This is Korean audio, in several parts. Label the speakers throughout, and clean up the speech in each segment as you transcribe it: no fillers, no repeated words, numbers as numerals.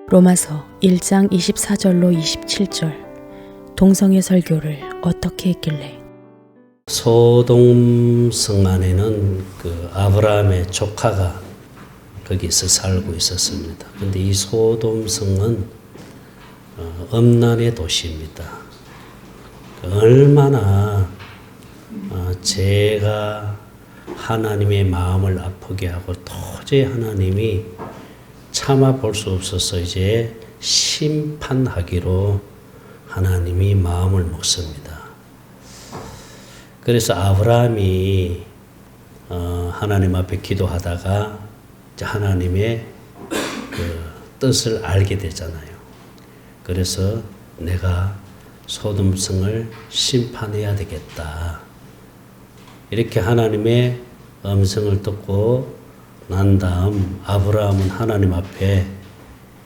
Speaker 1: 로마서 1장 24절로 27절 동성애 설교를 어떻게 했길래?
Speaker 2: 소돔 성 안에는 그 아브라함의 조카가 거기서 살고 있었습니다. 근데 이 소돔 성은 음란의 도시입니다. 얼마나 죄가 하나님의 마음을 아프게 하고 도저히 하나님이 참아 볼 수 없어서 이제 심판하기로 하나님이 마음을 먹습니다. 그래서 아브라함이 하나님 앞에 기도하다가 이제 하나님의 그 뜻을 알게 되잖아요. 그래서 내가 소돔성을 심판해야 되겠다. 이렇게 하나님의 음성을 듣고 난 다음 아브라함은 하나님 앞에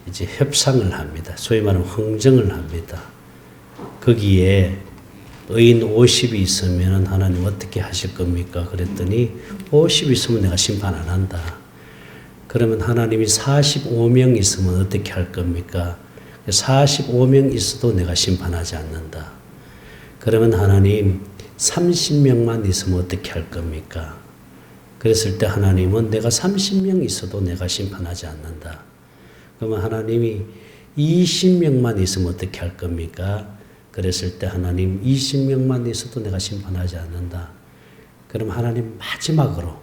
Speaker 2: 이제 협상을 합니다. 소위 말하면 흥정을 합니다. 거기에 의인 50이 있으면 하나님 어떻게 하실 겁니까? 그랬더니 50 있으면 내가 심판 안 한다. 그러면 하나님이 45명 있으면 어떻게 할 겁니까? 45명 있어도 내가 심판하지 않는다. 그러면 하나님 30명만 있으면 어떻게 할 겁니까? 그랬을 때 하나님은 내가 30명 있어도 내가 심판하지 않는다. 그러면 하나님이 20명만 있으면 어떻게 할 겁니까? 그랬을 때 하나님 20명만 있어도 내가 심판하지 않는다. 그럼 하나님 마지막으로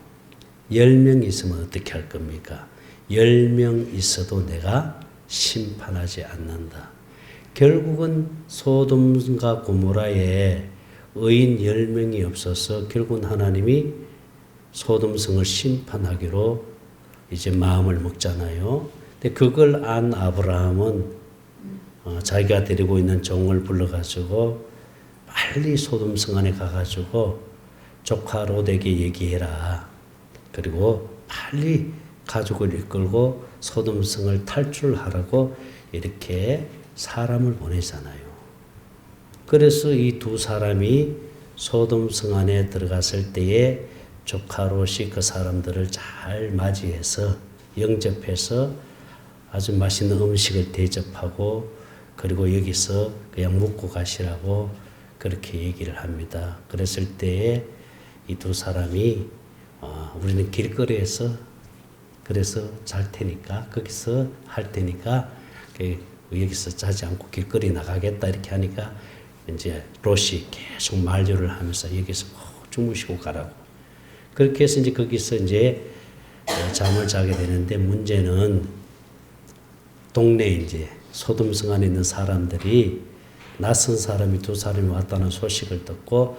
Speaker 2: 10명 있으면 어떻게 할 겁니까? 10명 있어도 내가 심판하지 않는다. 결국은 소돔과 고모라에 의인 10명이 없어서 결국은 하나님이 소돔성을 심판하기로 이제 마음을 먹잖아요. 근데 그걸 안 아브라함은 자기가 데리고 있는 종을 불러가지고 빨리 소돔성 안에 가가지고 조카 롯에게 얘기해라. 그리고 빨리 가족을 이끌고 소돔성을 탈출하라고 이렇게 사람을 보내잖아요. 그래서 이 두 사람이 소돔성 안에 들어갔을 때에 조카 롯이 그 사람들을 잘 맞이해서 영접해서 아주 맛있는 음식을 대접하고 그리고 여기서 그냥 묵고 가시라고 그렇게 얘기를 합니다. 그랬을 때에 이 두 사람이 우리는 길거리에서 그래서 잘 테니까 거기서 할 테니까 여기서 자지 않고 길거리 나가겠다 이렇게 하니까 이제 롯이 계속 만류를 하면서 여기서 주무시고 가라고. 그렇게 해서 이제 거기서 이제 잠을 자게 되는데 문제는 동네 이제 소돔성 안에 있는 사람들이 낯선 사람이 두 사람이 왔다는 소식을 듣고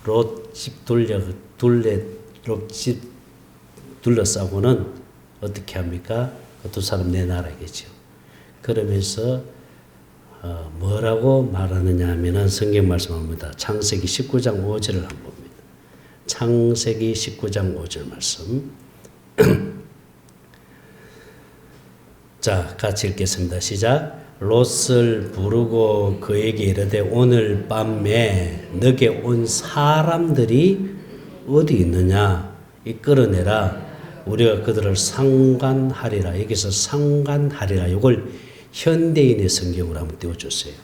Speaker 2: 롯 집 둘러싸고는 어떻게 합니까? 그 두 사람 내놔라겠죠. 그러면서 뭐라고 말하느냐 하면은 성경 말씀합니다. 창세기 19장 5절을 한번 봅니다. 창세기 19장 5절 말씀. 자, 같이 읽겠습니다. 시작. 롯을 부르고 그에게 이르되 오늘 밤에 너게 온 사람들이 어디 있느냐 이끌어내라. 우리가 그들을 상관하리라. 여기서 상관하리라. 이걸 현대인의 성경으로 한번 띄워주세요.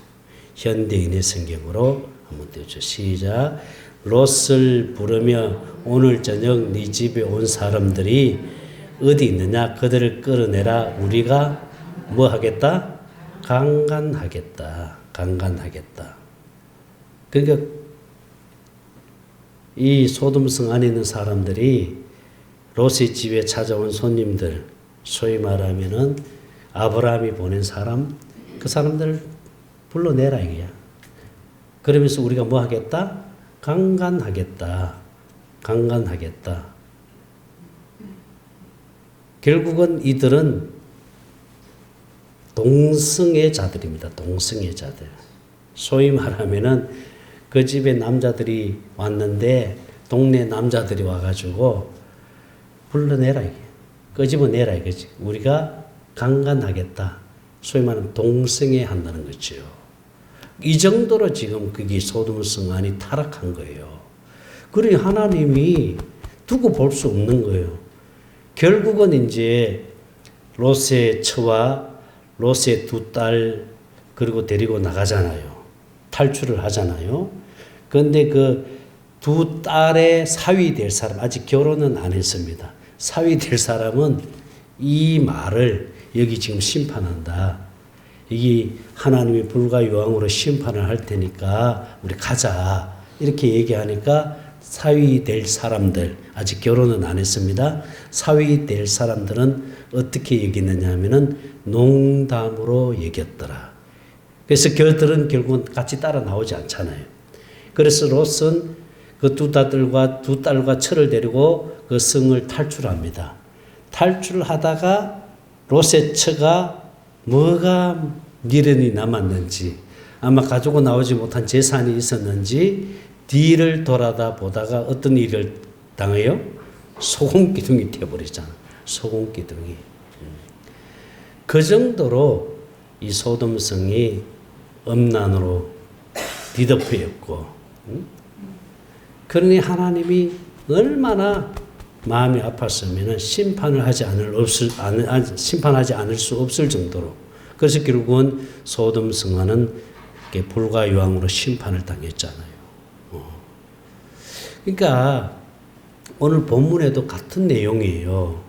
Speaker 2: 현대인의 성경으로 한번 띄워주세요. 시작. 롯을 부르며 오늘 저녁 네 집에 온 사람들이 어디 있느냐 그들을 끌어내라. 우리가 뭐 하겠다? 강간하겠다. 강간하겠다. 그러니까 이 소돔성 안에 있는 사람들이 롯의 집에 찾아온 손님들, 소위 말하면은 아브라함이 보낸 사람, 그 사람들을 불러내라 이거야. 그러면서 우리가 뭐 하겠다? 강간하겠다. 강간하겠다. 결국은 이들은 동성애자들입니다. 동성애자들. 소위 말하면은 그 집에 남자들이 왔는데 동네 남자들이 와가지고 불러내라 이게. 끄집어내라 이거지. 우리가 강간하겠다. 소위 말하면 동성애 한다는 거죠. 이 정도로 지금 그게 소돔성 안이 타락한 거예요. 그러니 하나님이 두고 볼 수 없는 거예요. 결국은 이제 롯의 처와 롯의 두 딸 그리고 데리고 나가잖아요. 탈출을 하잖아요. 그런데 그 두 딸의 사위 될 사람, 아직 결혼은 안 했습니다. 사위 될 사람은 이 말을 여기 지금 심판한다. 이게 하나님이 불과 유황으로 심판을 할 테니까 우리 가자. 이렇게 얘기하니까 사위 될 사람들, 아직 결혼은 안 했습니다. 사위 될 사람들은 어떻게 얘기했느냐 하면은 농담으로 얘기했더라. 그래서 그들은 결국은 같이 따라 나오지 않잖아요. 그래서 롯은 그 두 딸과 처를 데리고 그 성을 탈출합니다. 탈출을 하다가 롯의 처가 뭐가 미련이 남았는지, 아마 가지고 나오지 못한 재산이 있었는지 뒤를 돌아다 보다가 어떤 일을 당해요? 소금기둥이 되어버리잖아. 소금기둥이. 그 정도로 이 소돔성이 음란으로 뒤덮여있고, 그러니 하나님이 얼마나 마음이 아팠으면 심판하지 않을 수 없을 정도로. 그래서 결국은 소돔 성화는 불과 유황으로 심판을 당했잖아요. 그러니까 오늘 본문에도 같은 내용이에요.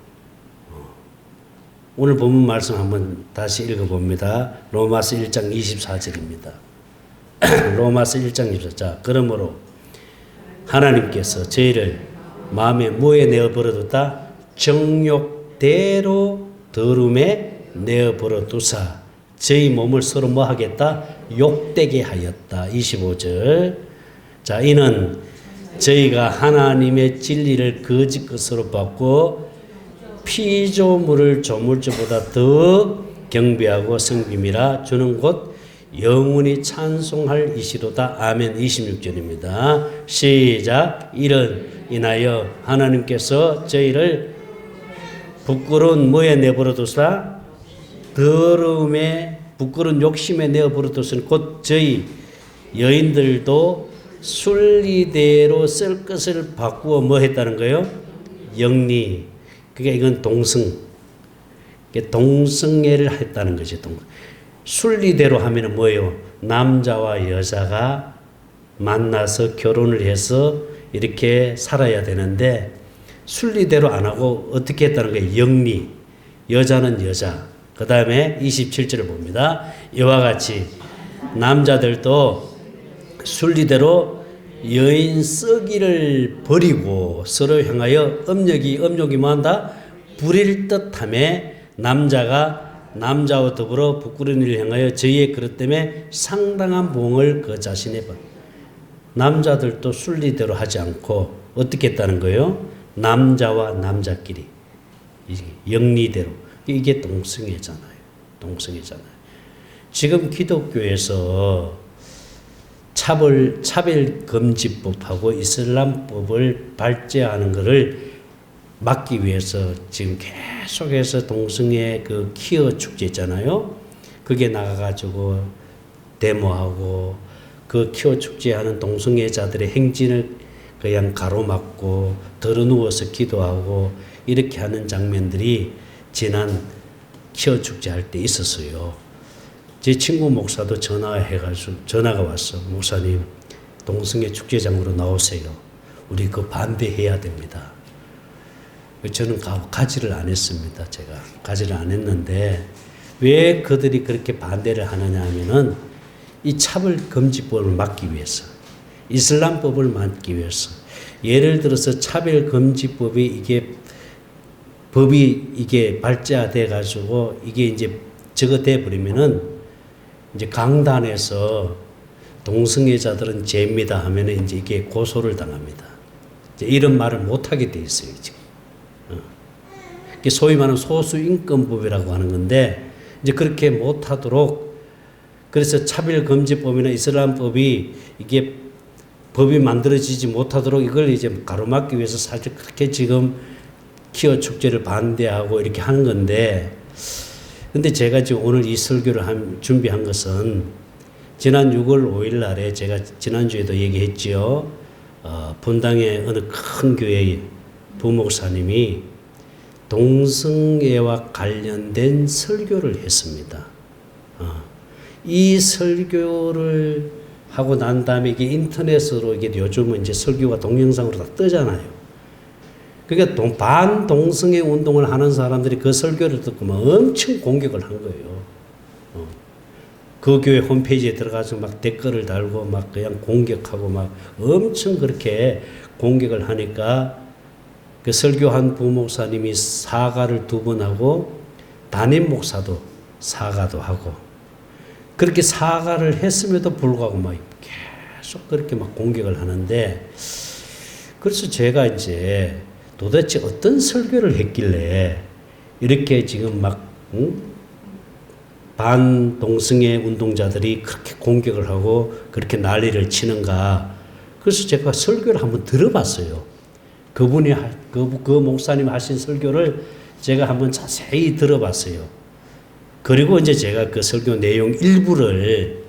Speaker 2: 오늘 본문 말씀 한번 다시 읽어봅니다. 로마서 1장 24절입니다. 로마서 1장 24절. 자, 그러므로 하나님께서 저희를 마음에 무에 내어버려뒀다 정욕대로 더러움에 내어버려두사 저희 몸을 서로 뭐 하겠다? 욕되게 하였다. 25절. 자, 이는 저희가 하나님의 진리를 거짓 것으로 받고 피조물을 조물주보다 더 경배하고 성김이라 주는 곧 영원히 찬송할 이시로다. 아멘. 26절입니다. 시작. 이런 인하여 하나님께서 저희를 부끄러운 뭐에 내버려두사 더러움에 부끄러운 욕심에 내버려두신 곧 저희 여인들도 순리대로 쓸 것을 바꾸어 뭐 했다는 거예요? 영리. 그게 이건 동성애를 했다는 거죠. 순리대로 하면은 뭐예요? 남자와 여자가 만나서 결혼을 해서 이렇게 살아야 되는데 순리대로 안 하고 어떻게 했다는 거예요? 영리. 여자는 여자. 그 다음에 27절을 봅니다. 이와 같이 남자들도 순리대로 여인 쓰기를 버리고 서로 향하여 음욕이 뭐한다? 부릴 듯하며 남자가 남자와 더불어 부끄러운 일을 향하여 저희의 그릇 때문에 상당한 봉을 그 자신의 남자들도 순리대로 하지 않고 어떻게 했다는 거예요? 남자와 남자끼리 영리대로. 이게 동성애잖아요. 지금 기독교에서 차별금지법하고 이슬람법을 발제하는 것을 막기 위해서 지금 계속해서 동성애 그 퀴어 축제 있잖아요. 그게 나가가지고 데모하고 그 퀴어 축제하는 동성애자들의 행진을 그냥 가로막고 들어누워서 기도하고 이렇게 하는 장면들이 지난 퀴어 축제 할 때 있었어요. 제 친구 목사도 전화가 왔어. 목사님, 동성애 축제장으로 나오세요. 우리 그 반대해야 됩니다. 저는 가지를 안 했습니다. 제가 가지를 안 했는데 왜 그들이 그렇게 반대를 하느냐 하면은 이 차별금지법을 막기 위해서, 이슬람법을 막기 위해서. 예를 들어서 차별금지법이 이게 발제돼 가지고 이게 이제 저거 돼 버리면은 이제 강단에서 동성애자들은 죄입니다 하면은 이제 이게 고소를 당합니다. 이제 이런 말을 못 하게 돼 있어요, 지금. 소위 말하는 소수인권법이라고 하는 건데 이제 그렇게 못 하도록, 그래서 차별금지법이나 이슬람법이 이게 법이 만들어지지 못하도록 이걸 이제 가로막기 위해서 사실 그렇게 지금 퀴어 축제를 반대하고 이렇게 하는 건데, 근데 제가 지금 오늘 이 설교를 준비한 것은 지난 6월 5일 날에 제가 지난주에도 얘기했지요. 분당의 어느 큰 교회의 부목사님이 동성애와 관련된 설교를 했습니다. 이 설교를 하고 난 다음에 이게 인터넷으로 이게 요즘은 이제 설교가 동영상으로 다 뜨잖아요. 그러니까 반동성애 운동을 하는 사람들이 그 설교를 듣고 막 엄청 공격을 한 거예요. 그 교회 홈페이지에 들어가서 막 댓글을 달고 막 그냥 공격하고 막 엄청 그렇게 공격을 하니까 그 설교한 부목사님이 사과를 2번 하고 담임 목사도 사과도 하고 그렇게 사과를 했음에도 불구하고 막 계속 그렇게 막 공격을 하는데 그래서 제가 이제 도대체 어떤 설교를 했길래 이렇게 지금 막 반동성애 운동자들이 그렇게 공격을 하고 그렇게 난리를 치는가. 그래서 제가 설교를 한번 들어봤어요. 그분이 그 목사님 하신 설교를 제가 한번 자세히 들어봤어요. 그리고 이제 제가 그 설교 내용 일부를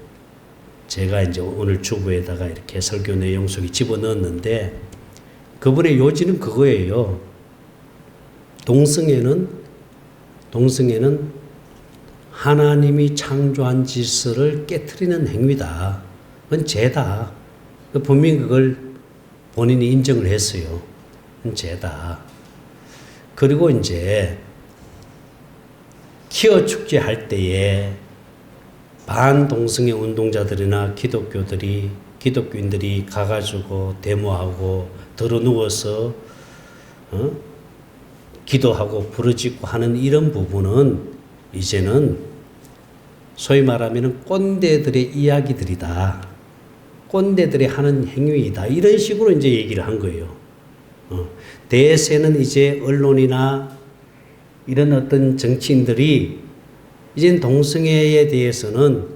Speaker 2: 제가 이제 오늘 주부에다가 이렇게 설교 내용 속에 집어넣었는데 그분의 요지는 그거예요. 동성애는 하나님이 창조한 질서를 깨트리는 행위다. 그건 죄다. 분명히 그걸 본인이 인정을 했어요. 그건 죄다. 그리고 이제 키어 축제 할 때에 반동성애 운동자들이나 기독교인들이 가가지고 데모하고 들어누워서 기도하고 부르짖고 하는 이런 부분은 이제는 소위 말하면 꼰대들의 이야기들이다. 꼰대들이 하는 행위이다. 이런 식으로 이제 얘기를 한 거예요. 대세는 이제 언론이나 이런 어떤 정치인들이 이제 동성애에 대해서는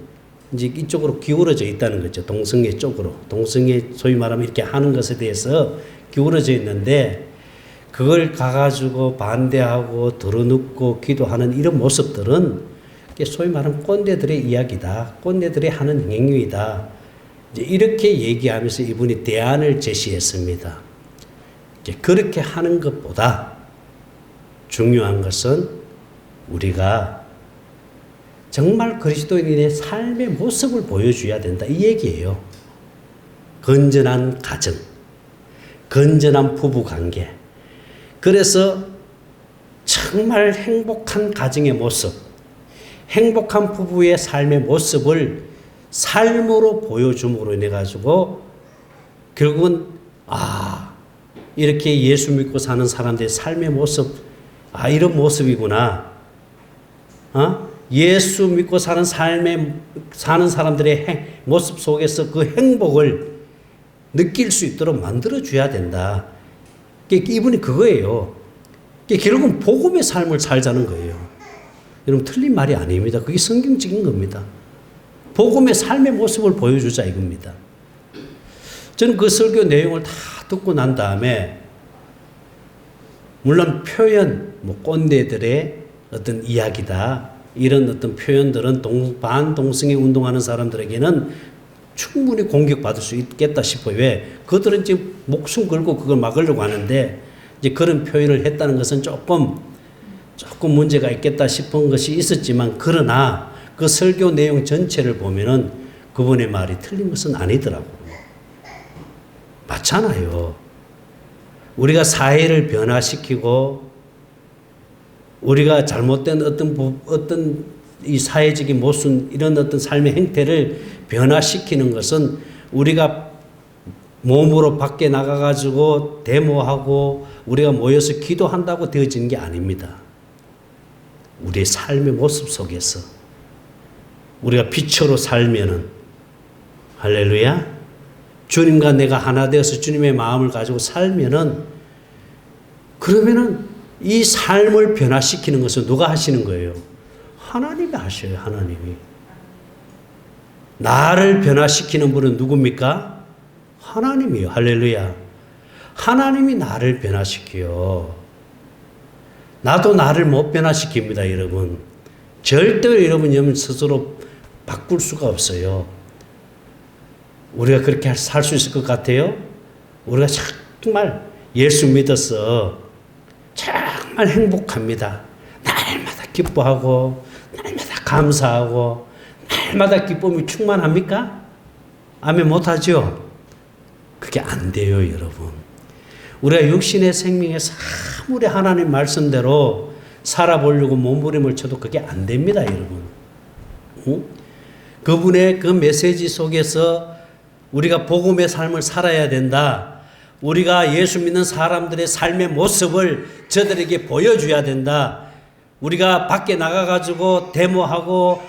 Speaker 2: 이제 이쪽으로 기울어져 있다는 거죠. 동성애 쪽으로. 동성애 소위 말하면 이렇게 하는 것에 대해서 기울어져 있는데 그걸 가가지고 반대하고 들어눕고 기도하는 이런 모습들은 소위 말하면 꼰대들의 이야기다. 꼰대들이 하는 행위이다. 이제 이렇게 얘기하면서 이분이 대안을 제시했습니다. 이제 그렇게 하는 것보다 중요한 것은 우리가 정말 그리스도인의 삶의 모습을 보여줘야 된다. 이 얘기예요. 건전한 가정, 건전한 부부 관계. 그래서 정말 행복한 가정의 모습, 행복한 부부의 삶의 모습을 삶으로 보여줌으로 인해 가지고 결국은 이렇게 예수 믿고 사는 사람들의 삶의 모습, 이런 모습이구나. 예수 믿고 사는 사는 사람들의 모습 속에서 그 행복을 느낄 수 있도록 만들어줘야 된다. 이분이 그거예요. 결국은 복음의 삶을 살자는 거예요. 여러분 틀린 말이 아닙니다. 그게 성경적인 겁니다. 복음의 삶의 모습을 보여주자 이겁니다. 저는 그 설교 내용을 다 듣고 난 다음에 물론 표현, 꼰대들의 어떤 이야기다. 이런 어떤 표현들은 반동성애 운동하는 사람들에게는 충분히 공격받을 수 있겠다 싶어요. 왜? 그들은 지금 목숨 걸고 그걸 막으려고 하는데 이제 그런 표현을 했다는 것은 조금 문제가 있겠다 싶은 것이 있었지만 그러나 그 설교 내용 전체를 보면은 그분의 말이 틀린 것은 아니더라고요. 맞잖아요. 우리가 사회를 변화시키고 우리가 잘못된 어떤 이 사회적인 모순 이런 어떤 삶의 행태를 변화시키는 것은 우리가 몸으로 밖에 나가가지고 데모하고 우리가 모여서 기도한다고 되어지는 게 아닙니다. 우리의 삶의 모습 속에서 우리가 빛으로 살면은 할렐루야 주님과 내가 하나 되어서 주님의 마음을 가지고 살면은 그러면은 이 삶을 변화시키는 것은 누가 하시는 거예요? 하나님이 하셔요. 하나님이. 나를 변화시키는 분은 누굽니까? 하나님이요. 할렐루야. 하나님이 나를 변화시켜요. 나도 나를 못 변화시킵니다, 여러분. 절대로 여러분 스스로 바꿀 수가 없어요. 우리가 그렇게 살 수 있을 것 같아요? 우리가 정말 예수 믿어서 정말 행복합니다. 날마다 기뻐하고, 날마다 감사하고, 날마다 기쁨이 충만합니까? 아멘 못하죠? 그게 안 돼요, 여러분. 우리가 육신의 생명에 사물의 하나님 말씀대로 살아보려고 몸부림을 쳐도 그게 안 됩니다, 여러분. 응? 그분의 그 메시지 속에서 우리가 복음의 삶을 살아야 된다. 우리가 예수 믿는 사람들의 삶의 모습을 저들에게 보여줘야 된다. 우리가 밖에 나가가지고 데모하고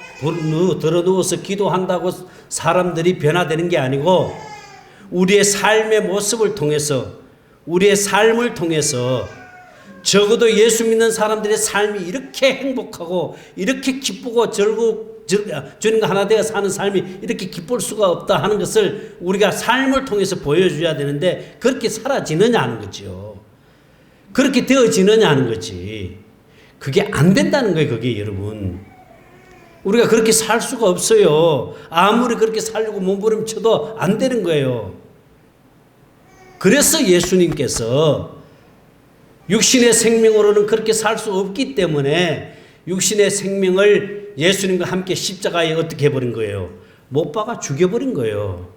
Speaker 2: 들어누워서 기도한다고 사람들이 변화되는 게 아니고 우리의 삶의 모습을 통해서 우리의 삶을 통해서 적어도 예수 믿는 사람들의 삶이 이렇게 행복하고 이렇게 기쁘고 주님과 하나 되어 사는 삶이 이렇게 기쁠 수가 없다 하는 것을 우리가 삶을 통해서 보여줘야 되는데 그렇게 사라지느냐 하는 거죠. 그렇게 되어지느냐 하는 거지. 그게 안 된다는 거예요, 그게 여러분. 우리가 그렇게 살 수가 없어요. 아무리 그렇게 살려고 몸부림쳐도 안 되는 거예요. 그래서 예수님께서 육신의 생명으로는 그렇게 살 수 없기 때문에 육신의 생명을 예수님과 함께 십자가에 어떻게 해버린 거예요? 못 박아 죽여버린 거예요.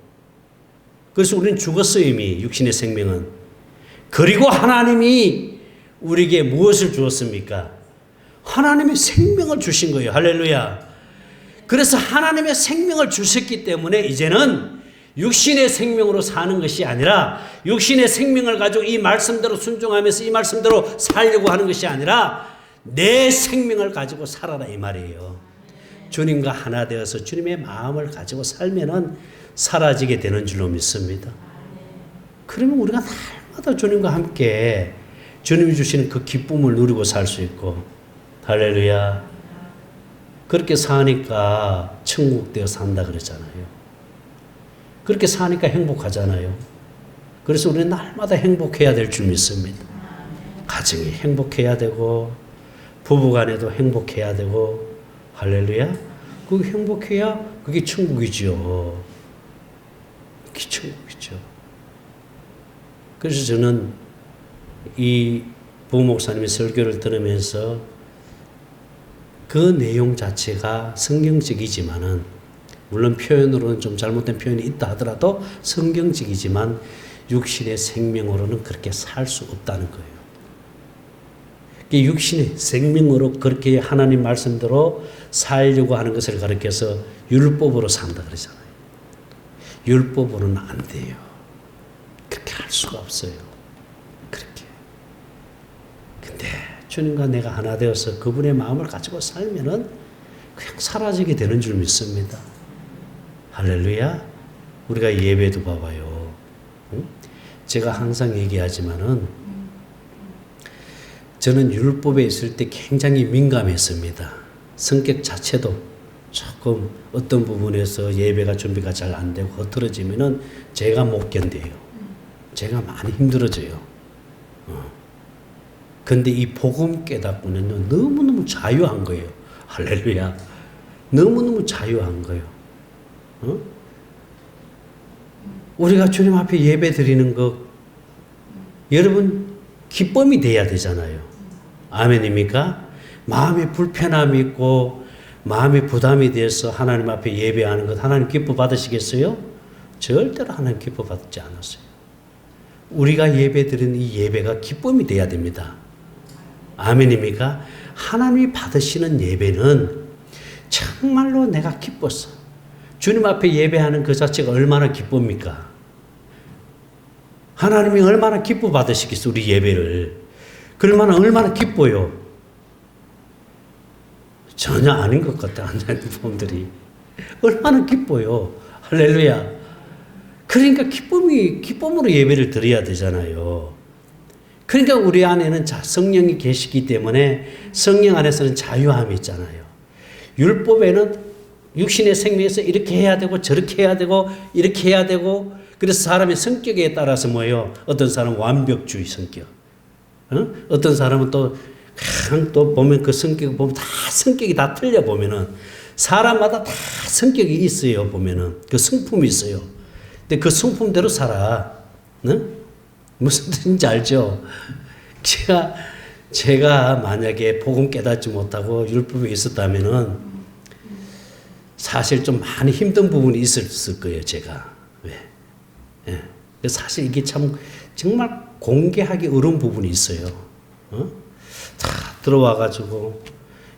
Speaker 2: 그래서 우리는 죽었어요, 이미 육신의 생명은. 그리고 하나님이 우리에게 무엇을 주었습니까? 하나님의 생명을 주신 거예요. 할렐루야. 그래서 하나님의 생명을 주셨기 때문에 이제는 육신의 생명으로 사는 것이 아니라 육신의 생명을 가지고 이 말씀대로 순종하면서 이 말씀대로 살려고 하는 것이 아니라 내 생명을 가지고 살아라 이 말이에요. 주님과 하나 되어서 주님의 마음을 가지고 살면은 사라지게 되는 줄로 믿습니다. 그러면 우리가 날마다 주님과 함께 주님이 주시는 그 기쁨을 누리고 살 수 있고 할렐루야. 그렇게 사니까 천국 되어 산다 그러잖아요. 그렇게 사니까 행복하잖아요. 그래서 우리는 날마다 행복해야 될 줄 믿습니다. 가정이 행복해야 되고 부부간에도 행복해야 되고 할렐루야. 그게 행복해야 그게 천국이죠. 그게 천국이죠. 그래서 저는 이 부목사님의 설교를 들으면서 그 내용 자체가 성경적이지만은 물론 표현으로는 좀 잘못된 표현이 있다 하더라도 성경적이지만 육신의 생명으로는 그렇게 살 수 없다는 거예요. 육신의 생명으로 그렇게 하나님 말씀대로 살려고 하는 것을 가르쳐서 율법으로 산다 그러잖아요. 율법으로는 안 돼요. 그렇게 할 수가 없어요. 그렇게. 근데 주님과 내가 하나 되어서 그분의 마음을 가지고 살면은 그냥 사라지게 되는 줄 믿습니다. 할렐루야. 우리가 예배도 봐봐요. 응? 제가 항상 얘기하지만은 저는 율법에 있을 때 굉장히 민감했습니다. 성격 자체도 조금 어떤 부분에서 예배가 준비가 잘 안 되고 흐트러지면은 제가 못 견뎌요. 제가 많이 힘들어져요. 근데 이 복음 깨닫고는 너무너무 자유한 거예요. 할렐루야. 너무너무 자유한 거예요. 우리가 주님 앞에 예배 드리는 거 여러분 기쁨이 돼야 되잖아요. 아멘입니까? 마음에 불편함이 있고 마음에 부담이 돼서 하나님 앞에 예배하는 것 하나님 기뻐 받으시겠어요? 절대로 하나님 기뻐 받지 않았어요. 우리가 예배 드리는 이 예배가 기쁨이 돼야 됩니다. 아멘입니까? 하나님이 받으시는 예배는 정말로 내가 기뻤어. 주님 앞에 예배하는 그 자체가 얼마나 기쁩니까? 하나님이 얼마나 기뻐 받으시겠어, 우리 예배를. 그러면 얼마나 기뻐요? 전혀 아닌 것 같아, 앉아있는 분들이. 얼마나 기뻐요. 할렐루야. 그러니까 기쁨으로 예배를 드려야 되잖아요. 그러니까 우리 안에는 성령이 계시기 때문에 성령 안에서는 자유함이 있잖아요. 율법에는 육신의 생명에서 이렇게 해야 되고 저렇게 해야 되고 이렇게 해야 되고 그래서 사람의 성격에 따라서 뭐예요? 어떤 사람은 완벽주의 성격. 어떤 사람은 또 보면 그 성격 보면 다 성격이 다 틀려 보면은 사람마다 다 성격이 있어요. 보면은 그 성품이 있어요. 근데 그 성품대로 살아. 무슨 뜻인지 알죠? 제가 만약에 복음 깨닫지 못하고 율법에 있었다면은 사실 좀 많이 힘든 부분이 있었을 거예요, 제가. 왜? 예. 사실 이게 참 정말 공개하기 어려운 부분이 있어요. 다 들어와가지고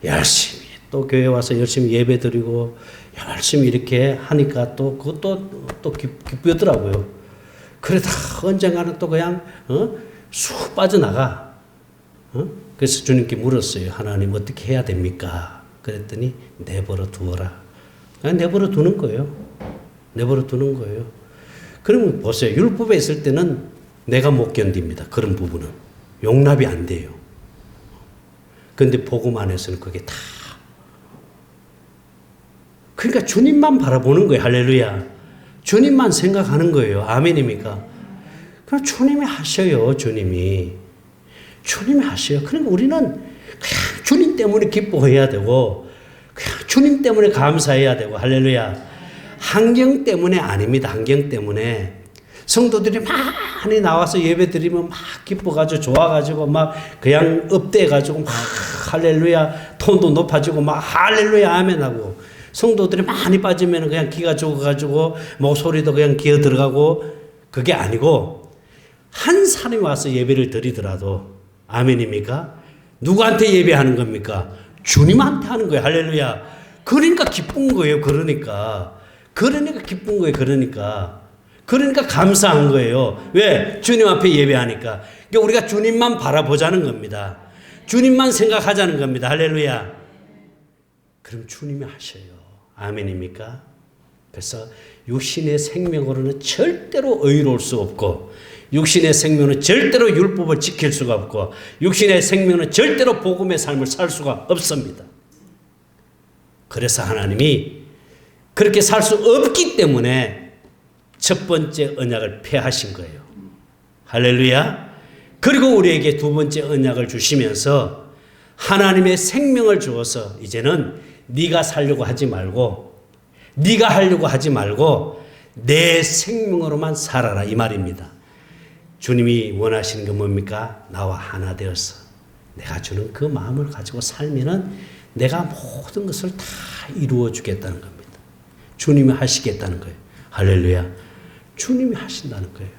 Speaker 2: 열심히 또 교회 와서 열심히 예배 드리고 열심히 이렇게 하니까 또 그것도 또 기쁘더라고요. 그러다 언젠가는 또 그냥 쑥 빠져나가. 그래서 주님께 물었어요. 하나님 어떻게 해야 됩니까? 그랬더니 내버려 두어라. 그냥 내버려 두는 거예요. 내버려 두는 거예요. 그러면 보세요. 율법에 있을 때는 내가 못 견딥니다. 그런 부분은. 용납이 안 돼요. 그런데 복음 안에서는 그게 다. 그러니까 주님만 바라보는 거예요. 할렐루야. 주님만 생각하는 거예요. 아멘입니까? 그럼 주님이 하셔요. 주님이 하셔요. 그러니까 우리는 그냥 주님 때문에 기뻐해야 되고 그냥 주님 때문에 감사해야 되고 할렐루야. 환경 때문에 아닙니다. 환경 때문에. 성도들이 많이 나와서 예배 드리면 막 기뻐가지고 좋아가지고 막 그냥 업돼가지고 막 할렐루야 톤도 높아지고 막 할렐루야 아멘하고 성도들이 많이 빠지면 그냥 기가 죽어가지고 목소리도 그냥 기어 들어가고 그게 아니고 한 사람이 와서 예배를 드리더라도 아멘입니까? 누구한테 예배하는 겁니까? 주님한테 하는 거예요. 할렐루야. 그러니까 기쁜 거예요. 그러니까 기쁜 거예요. 그러니까 감사한 거예요. 왜? 주님 앞에 예배하니까. 그러니까 우리가 주님만 바라보자는 겁니다. 주님만 생각하자는 겁니다. 할렐루야. 그럼 주님이 하셔요. 아멘입니까? 그래서 육신의 생명으로는 절대로 의로울 수 없고 육신의 생명은 절대로 율법을 지킬 수가 없고 육신의 생명은 절대로 복음의 삶을 살 수가 없습니다. 그래서 하나님이 그렇게 살 수 없기 때문에 첫 번째 언약을 폐하신 거예요. 할렐루야. 그리고 우리에게 두 번째 언약을 주시면서 하나님의 생명을 주어서 이제는 네가 살려고 하지 말고 네가 하려고 하지 말고 내 생명으로만 살아라 이 말입니다. 주님이 원하시는 게 뭡니까? 나와 하나 되어서 내가 주는 그 마음을 가지고 살면은 내가 모든 것을 다 이루어 주겠다는 겁니다. 주님이 하시겠다는 거예요. 할렐루야. 주님이 하신다는 거예요.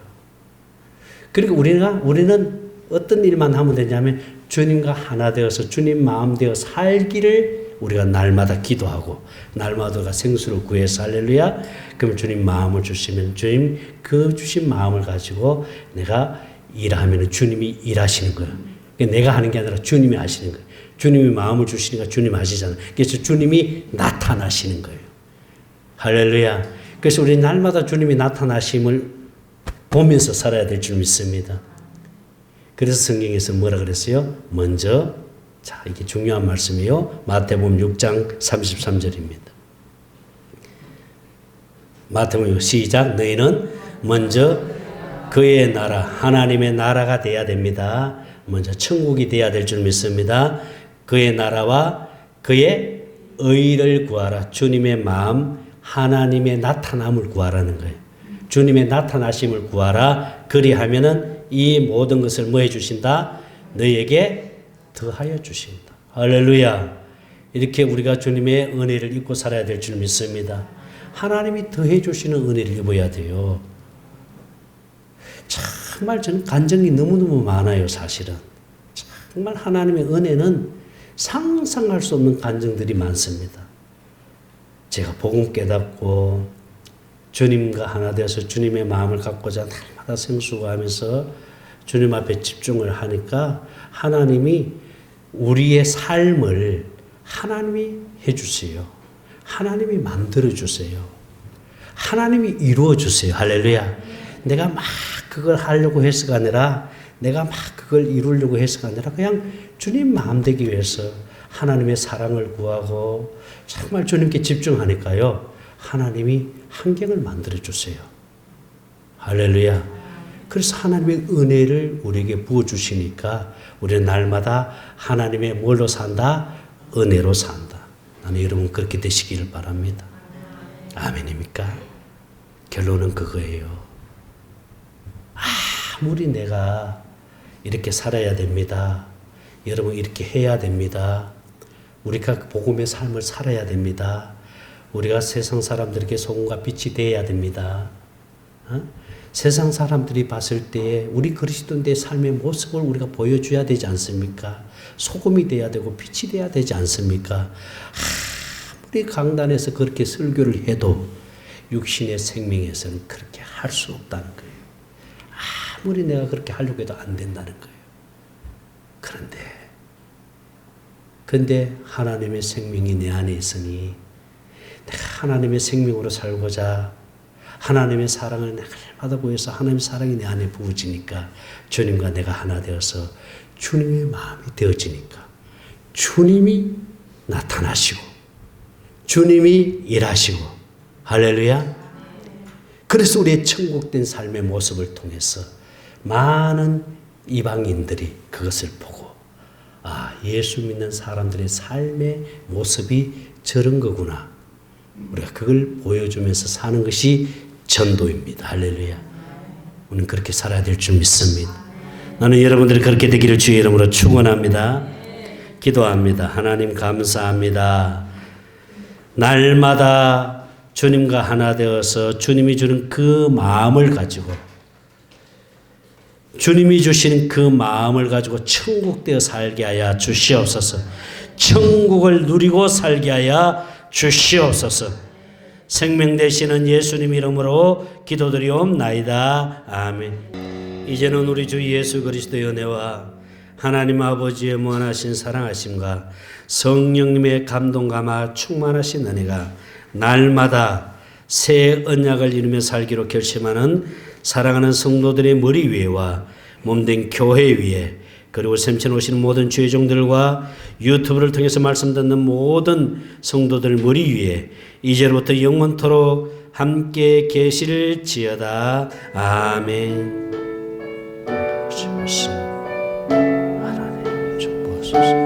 Speaker 2: 그리고 우리는 어떤 일만 하면 되냐면 주님과 하나 되어서 주님 마음 되어 살기를 우리가 날마다 기도하고 날마다 생수를 구해서 할렐루야. 그럼 주님 마음을 주시면 주님 그 주신 마음을 가지고 내가 일하면 주님이 일하시는 거예요. 내가 하는 게 아니라 주님이 하시는 거예요. 주님이 마음을 주시니까 주님 하시잖아요. 그래서 주님이 나타나시는 거예요. 할렐루야. 그래서 우리 날마다 주님이 나타나심을 보면서 살아야 될 줄 믿습니다. 그래서 성경에서 뭐라 그랬어요? 먼저 자 이게 중요한 말씀이요. 마태복음 6장 33절입니다. 마태복음 시작. 너희는 먼저 그의 나라 하나님의 나라가 돼야 됩니다. 먼저 천국이 돼야 될 줄 믿습니다. 그의 나라와 그의 의를 구하라. 주님의 마음 하나님의 나타남을 구하라는 거예요. 주님의 나타나심을 구하라. 그리하면은 이 모든 것을 뭐 해주신다? 너희에게 더하여 주신다. 할렐루야. 이렇게 우리가 주님의 은혜를 입고 살아야 될 줄 믿습니다. 하나님이 더해 주시는 은혜를 입어야 돼요. 정말 저는 간증이 너무너무 많아요. 사실은. 정말 하나님의 은혜는 상상할 수 없는 간증들이 많습니다. 제가 복음 깨닫고 주님과 하나 되어서 주님의 마음을 갖고자 날마다 생수하면서 주님 앞에 집중을 하니까 하나님이 우리의 삶을 하나님이 해주세요. 하나님이 만들어주세요. 하나님이 이루어주세요. 할렐루야. 내가 막 그걸 하려고 해서가 아니라 내가 막 그걸 이루려고 해서가 아니라 그냥 주님 마음 되기 위해서 하나님의 사랑을 구하고 정말 주님께 집중하니까요. 하나님이 환경을 만들어주세요. 할렐루야. 그래서 하나님의 은혜를 우리에게 부어주시니까 우리는 날마다 하나님의 뭘로 산다? 은혜로 산다. 나는 여러분 그렇게 되시기를 바랍니다. 아멘입니까? 결론은 그거예요. 아무리 내가 이렇게 살아야 됩니다. 여러분 이렇게 해야 됩니다. 우리가 복음의 삶을 살아야 됩니다. 우리가 세상 사람들에게 소금과 빛이 되어야 됩니다. 세상 사람들이 봤을 때에 우리 그리스도인의 삶의 모습을 우리가 보여줘야 되지 않습니까? 소금이 돼야 되고 빛이 돼야 되지 않습니까? 아무리 강단에서 그렇게 설교를 해도 육신의 생명에서는 그렇게 할 수 없다는 거예요. 아무리 내가 그렇게 하려고 해도 안 된다는 거예요. 그런데 하나님의 생명이 내 안에 있으니 내가 하나님의 생명으로 살고자 하나님의 사랑을 날마다 보여서 하나님의 사랑이 내 안에 부어지니까 주님과 내가 하나 되어서 주님의 마음이 되어지니까 주님이 나타나시고 주님이 일하시고 할렐루야. 그래서 우리의 천국된 삶의 모습을 통해서 많은 이방인들이 그것을 보고 예수 믿는 사람들의 삶의 모습이 저런 거구나. 우리가 그걸 보여주면서 사는 것이 전도입니다. 할렐루야. 우리는 그렇게 살아야 될 줄 믿습니다. 나는 여러분들이 그렇게 되기를 주의 이름으로 축원합니다. 기도합니다. 하나님 감사합니다. 날마다 주님과 하나 되어서 주님이 주는 그 마음을 가지고 주님이 주시는 그 마음을 가지고 천국되어 살게 하여 주시옵소서. 천국을 누리고 살게 하여 주시옵소서. 생명 되시는 예수님 이름으로 기도드리옵나이다. 아멘. 이제는 우리 주 예수 그리스도의 은혜와 하나님 아버지의 무한하신 사랑하심과 성령님의 감동감화 충만하신 은혜가 날마다 새 언약을 이루며 살기로 결심하는 사랑하는 성도들의 머리 위에와 몸된 교회 위에 그리고 샘천 오시는 모든 주의 종들과 유튜브를 통해서 말씀 듣는 모든 성도들 머리 위에 이제로부터 영원토록 함께 계실지어다. 아멘. 하나님 축복하소서.